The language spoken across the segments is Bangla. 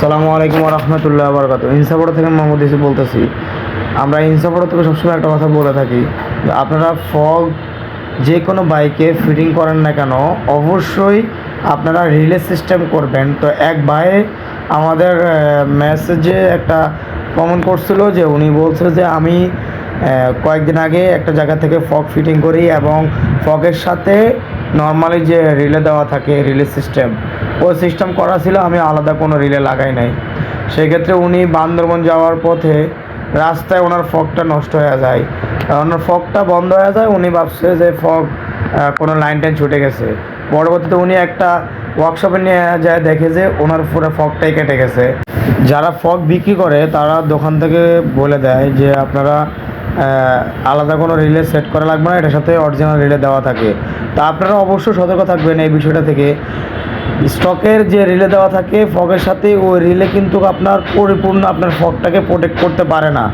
সালামু আলাইকুম রহমতুল্লাহ বরকাত। ইনসাফোটো থেকে মোহাম্মদ ইসি বলতেছি। আমরা ইনসাফোটো থেকে সবসময় একটা কথা বলে থাকি যে আপনারা ফগ যে কোনো বাইকে ফিটিং করেন না কেন অবশ্যই আপনারা রিলে সিস্টেম করবেন। তো এক ভাই আমাদের মেসেজে একটা কমেন্ট করছিল যে উনি বলছে যে আমি কয়েকদিন আগে একটা জায়গা থেকে ফগ ফিটিং করি এবং ফগের সাথে নর্মালি যে রিলে দেওয়া থাকে রিলে সিস্টেম, ওই সিস্টেম করা ছিল, আমি আলাদা কোনো রিলে লাগাই নাই। সেক্ষেত্রে উনি বান্দরবন যাওয়ার পথে রাস্তায় ওনার ফগটা নষ্ট হয়ে যায়, ওনার ফগটা বন্ধ হয়ে যায়। উনি ভাবছে যে ফগ কোনো লাইন টাইন ছুটে গেছে। পরবর্তীতে উনি একটা ওয়ার্কশপে নিয়ে যায়, দেখে যে ওনার পুরো ফগটাই কেটে গেছে। যারা ফগ বিক্রি করে তারা দোকান থেকে বলে দেয় যে আপনারা আলাদা কোনো রিলে সেট করা লাগবে না, এটার সাথে অরিজিনাল রিলে দেওয়া থাকে। তা আপনারা অবশ্যই সতর্ক থাকবেন এই বিষয়টা থেকে। স্টকের যে রিলে দেওয়া থাকে ফগের সাথে, ওই রিলে কিন্তু আপনার পরিপূর্ণ আপনার ফগটাকে প্রোটেক্ট করতে পারে না।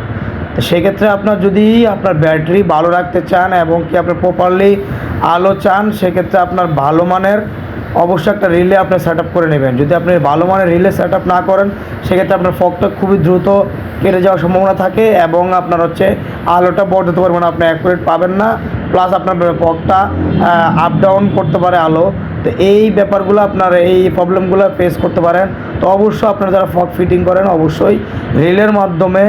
তো সেক্ষেত্রে আপনার যদি আপনার ব্যাটারি ভালো রাখতে চান এবং কি আপনার প্রপারলি আলো চান, সেক্ষেত্রে আপনার ভালো মানের অবশ্যই একটা রিলে আপনি সেট আপ করে নেবেন। যদি আপনি ভালো মানের রিলে সেট আপ না করেন, সেক্ষেত্রে আপনার ফগটা খুবই দ্রুত কেটে যাওয়ার সম্ভাবনা থাকে এবং আপনার আলোটা বর্ধিত পরিমাণে আপনি অ্যাকুরেট পাবেন না। প্লাস আপনার ফগটা আপ ডাউন করতে পারে আলো। তো এই ব্যাপারগুলো আপনার এই প্রবলেমগুলো ফেস করতে পারেন। তো অবশ্যই আপনারা যারা ফগ ফিটিং করেন অবশ্যই রিলের মাধ্যমে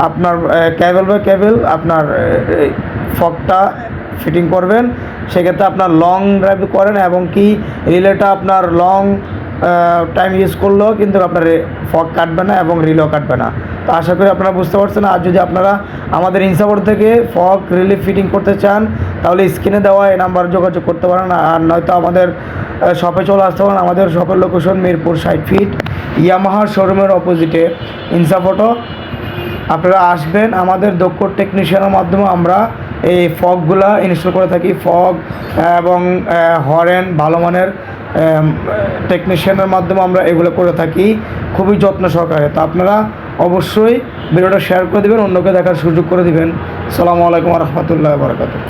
আপনার কেবল বাই কেবল আপনার ফগটা ফিটিং করবেন। সেক্ষেত্রে আপনার লং ড্রাইভ করেন এবং কি রিলেটা আপনার লং টাইম ইউজ করলেও কিন্তু আপনার ফগ কাটবে না এবং রিলেও কাটবে না। তো আশা করি আপনারা বুঝতে পারছেন। আর যদি আপনারা আমাদের ইনসাফোটো থেকে ফগ রিলে ফিটিং করতে চান, তাহলে স্ক্রিনে দেওয়া এই নাম্বার যোগাযোগ করতে পারেন। আর নয়তো আমাদের শপে চলে আসতে পারেন। আমাদের শপের লোকেশন মিরপুর 60 ফিট ইয়ামাহার শোরুমের অপোজিটে ইনসাফোটো। আপনারা আসবেন, আমাদের দক্ষ টেকনিশিয়ানের মাধ্যমে আমরা এই ফগগুলা ইনস্টল করে থাকি। ফগ এবং হরেন ভালো মানের টেকনিশিয়ানের মাধ্যমে আমরা এগুলো করে থাকি খুবই যত্ন সহকারে। তো আপনারা অবশ্যই ভিডিওটা শেয়ার করে দেবেন, অন্যকে দেখার সুযোগ করে দেবেন। আসসালামু আলাইকুম রহমতুল্লাহ বরকাতুহু।